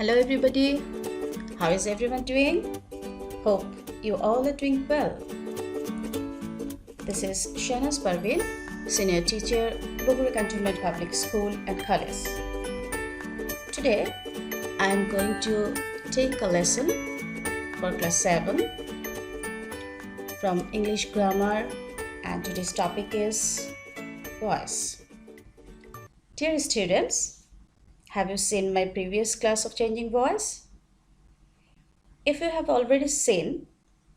Hello everybody, how is everyone doing? Hope you all are doing well. This is Shahnaj Pervin, Senior Teacher, Bogor Cantonment Public School and College. Today, I am going to take a lesson for class 7 from English Grammar, and today's topic is voice. Dear students, have you seen my previous class of changing voice? If you have already seen,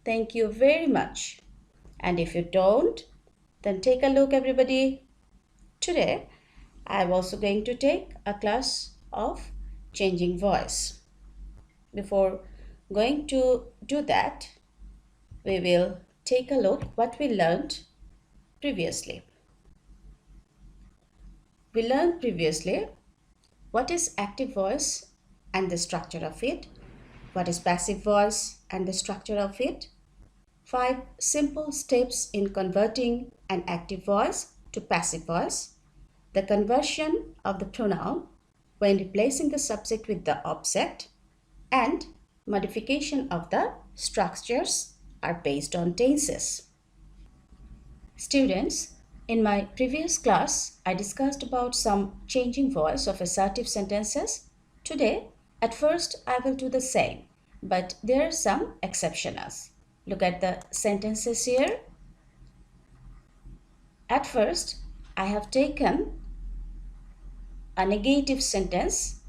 thank you very much. And if you don't, then take a look everybody. Today, I am also going to take a class of changing voice. Before going to do that, we will take a look what we learned previously. We learned previously what is active voice and the structure of it, what is passive voice and the structure of it, 5 simple steps in converting an active voice to passive voice, the conversion of the pronoun when replacing the subject with the object, and modification of the structures are based on tenses. Students, in my previous class, I discussed about some changing voice of assertive sentences. Today, at first, I will do the same, but there are some exceptions. Look at the sentences here. At first, I have taken a negative sentence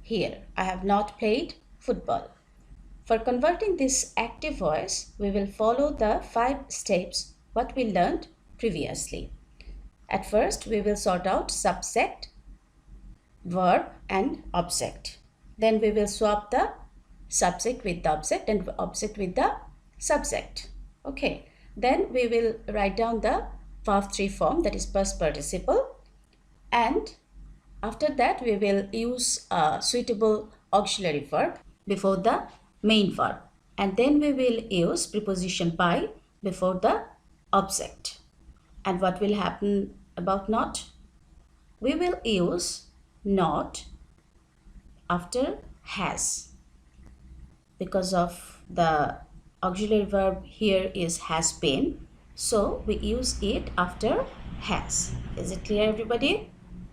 here. I have not played football. For converting this active voice, we will follow the 5 steps what we learned previously. At first, we will sort out subject, verb and object. Then we will swap the subject with the object and object with the subject. Okay. Then we will write down the verb 3 form, that is past participle, and after that we will use a suitable auxiliary verb before the main verb, and then we will use preposition by before the object. And what will happen about not? We will use not after has, because of the auxiliary verb here is has been, so we use it after has. Is it clear everybody?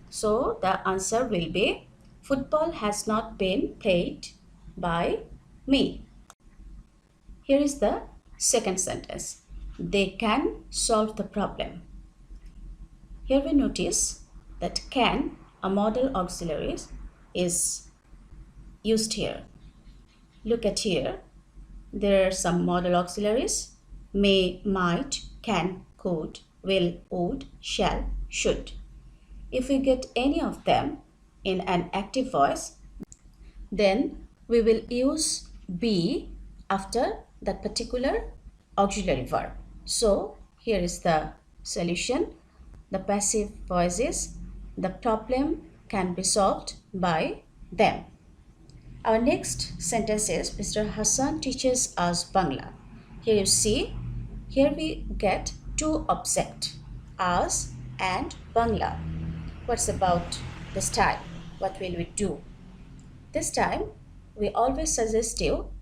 So the answer will be football has not been played by me. Here is the second sentence. They can solve the problem. Here we notice that can, a modal auxiliary, is used here. Look at here. There are some modal auxiliaries: may, might, can, could, will, would, shall, should. If we get any of them in an active voice, then we will use be after that particular auxiliary verb. So here is the solution. The passive voice is the problem can be solved by them. Our next sentence is Mr. Hassan teaches us Bangla. Here you see, here we get 2 objects, us and Bangla. What's about this time? What will we do? This time, we always suggest you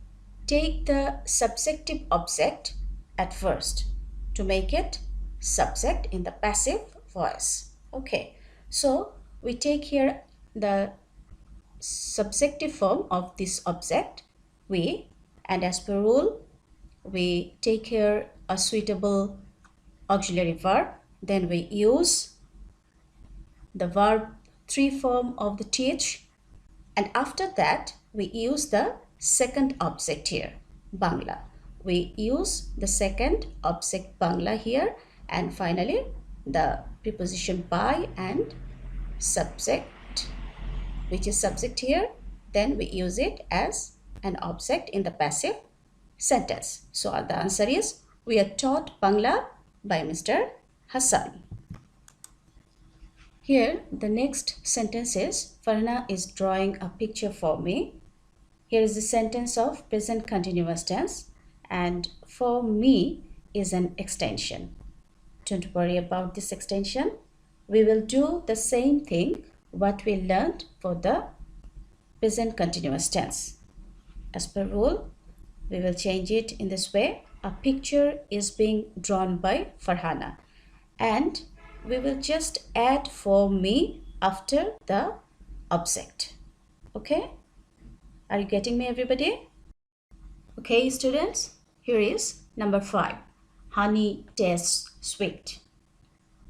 take the subjective object at first to make it subject in the passive voice. Okay, so we take here the subjective form of this object, we, and as per rule, we take here a suitable auxiliary verb. Then we use the verb 3 form of the teach, and after that we use the second object here, Bangla. We use the second object Bangla here, and finally the preposition by and subject, which is subject here, then we use it as an object in the passive sentence. So the answer is we are taught Bangla by Mr. Hassan. Here the next sentence is Farhana is drawing a picture for me. Here is the sentence of present continuous tense, and for me is an extension. Don't worry about this extension. We will do the same thing what we learned for the present continuous tense. As per rule, we will change it in this way. A picture is being drawn by Farhana, and we will just add for me after the object. Okay? Are you getting me, everybody? Okay, students, here is number 5. Honey tastes sweet.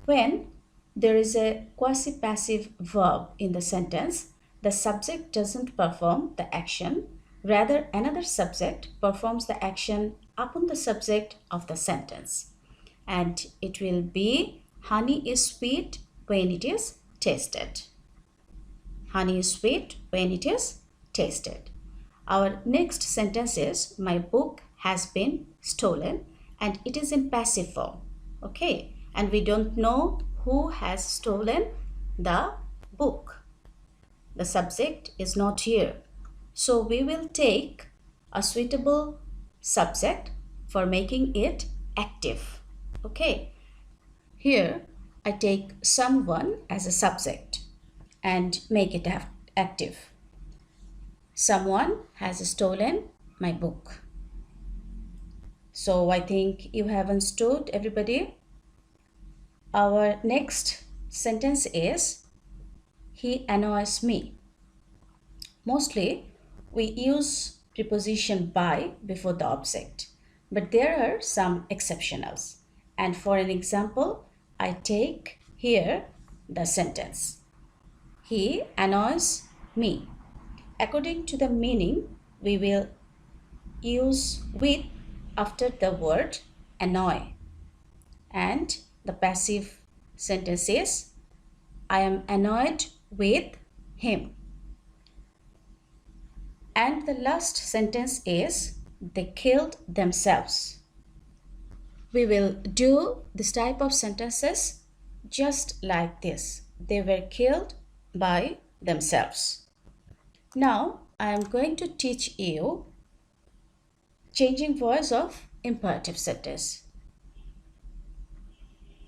When there is a quasi-passive verb in the sentence, the subject doesn't perform the action. Rather, another subject performs the action upon the subject of the sentence. And it will be, honey is sweet when it is tasted. Honey is sweet when it is tasted. Our next sentence is, my book has been stolen, and it is in passive form. Okay, and we don't know who has stolen the book. The subject is not here. So we will take a suitable subject for making it active. Okay, here I take someone as a subject and make it active. Someone has stolen my book. So I think you have understood, everybody. Our next sentence is, he annoys me. Mostly we use preposition by before the object, but there are some exceptionals. And for an example, I take here the sentence, he annoys me. According to the meaning, we will use with after the word annoy. And the passive sentence is, I am annoyed with him. And the last sentence is, they killed themselves. We will do this type of sentences just like this. They were killed by themselves. Now I am going to teach you changing voice of imperative sentence.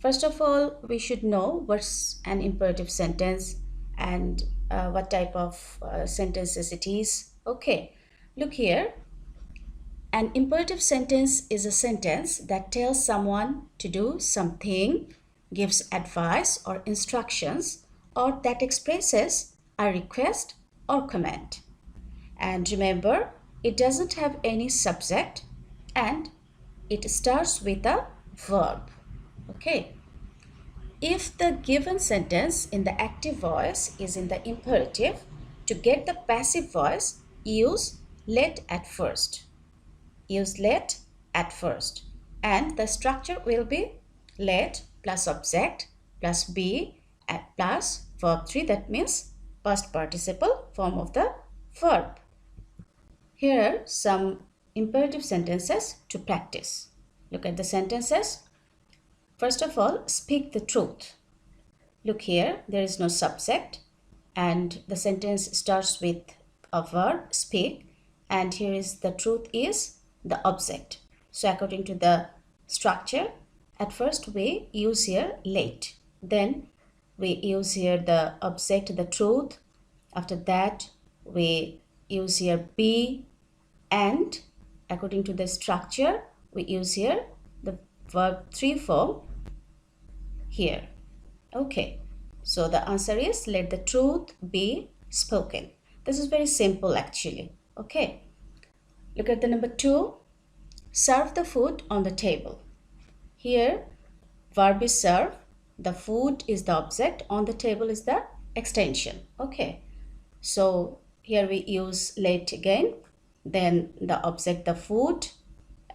First of all, we should know what's an imperative sentence and what type of sentences it is. Okay, look here. An imperative sentence is a sentence that tells someone to do something, gives advice or instructions, or that expresses a request or command. And remember, it doesn't have any subject and it starts with a verb. Okay. If the given sentence in the active voice is in the imperative, to get the passive voice, use let at first. Use let at first. And the structure will be let plus object plus be plus verb 3. That means past participle form of the verb. Here are some imperative sentences to practice. Look at the sentences. First of all, speak the truth. Look here, there is no subject and the sentence starts with a verb, speak, and here is the truth is the object. So according to the structure, at first we use here let, then we use here the object, the truth. After that we use here be, and according to the structure we use here the verb 3 form here. Okay, so the answer is let the truth be spoken. This is very simple actually. Okay, look at the number 2. Serve the food on the table. Here verb is serve, the food is the object, on the table is the extension. Okay, so here we use let again, then the object the food,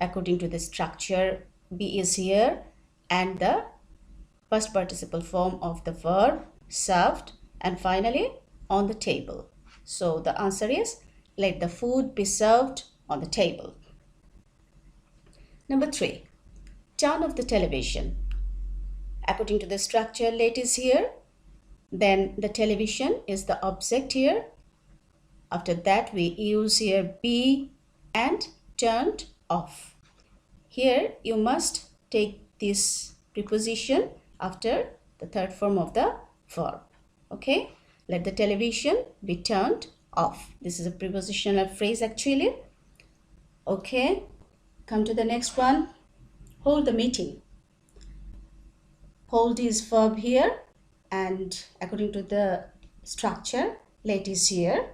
according to the structure be is here, and the past participle form of the verb served, and finally on the table. So the answer is let the food be served on the table. Number 3, turn off the television. According to the structure, let is here, then the television is the object here. After that we use here be and turned off. Here you must take this preposition after the third form of the verb. Okay, let the television be turned of. This is a prepositional phrase actually. Okay, come to the next one. Hold the meeting. Hold is verb here, and according to the structure, let is here.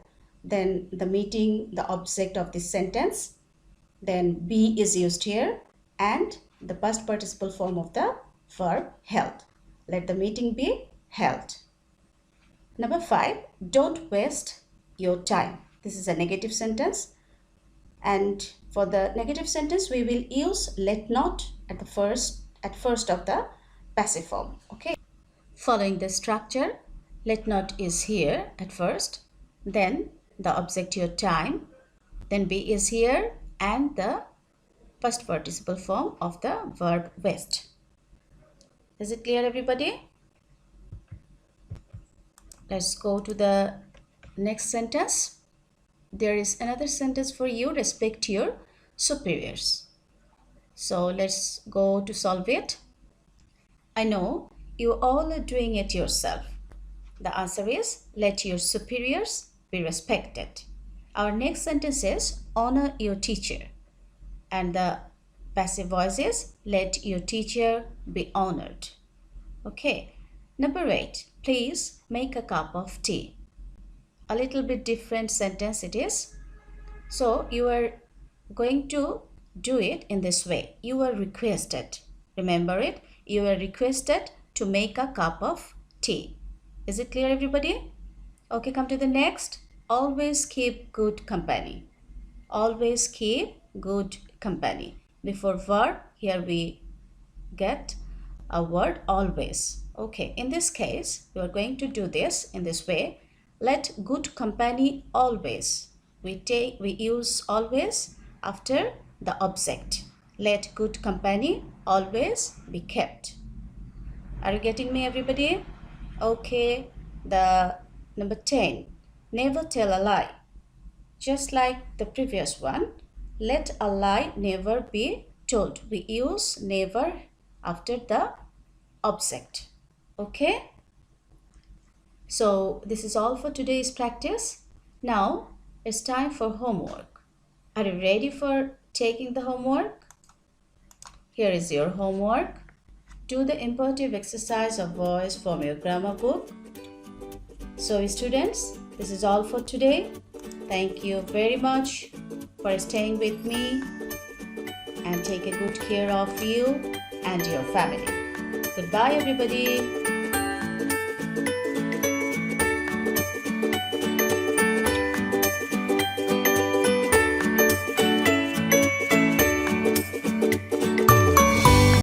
Then the meeting, the object of this sentence. Then be is used here, and the past participle form of the verb held. Let the meeting be held. Number 5, don't waste your time. This is a negative sentence, and for the negative sentence we will use let not at first of the passive form. Okay, following the structure, let not is here at first, then the object your time, then be is here, and the past participle form of the verb waste. Is it clear, everybody? Let's go to the next sentence. There is another sentence for you: respect your superiors. So let's go to solve it. I know you all are doing it yourself. The answer is let your superiors be respected. Our next sentence is honor your teacher, and the passive voice is let your teacher be honored. Okay, number 8, please make a cup of tea. A little bit different sentence it is. So you are going to do it in this way. You are requested. Remember it. You are requested to make a cup of tea. Is it clear, everybody? Okay, come to the next. Always keep good company. Always keep good company. Before verb, here we get a word always. Okay, in this case, you are going to do this in this way. Let good company always. We use always after the object. Let good company always be kept. Are you getting me, everybody? Okay, the number 10. Never tell a lie. Just like the previous one, let a lie never be told. We use never after the object. Okay? So this is all for today's practice. Now it's time for homework. Are you ready for taking the homework? Here is your homework. Do the imperative exercise of voice from your grammar book. So students, this is all for today. Thank you very much for staying with me, and take a good care of you and your family. Goodbye, everybody.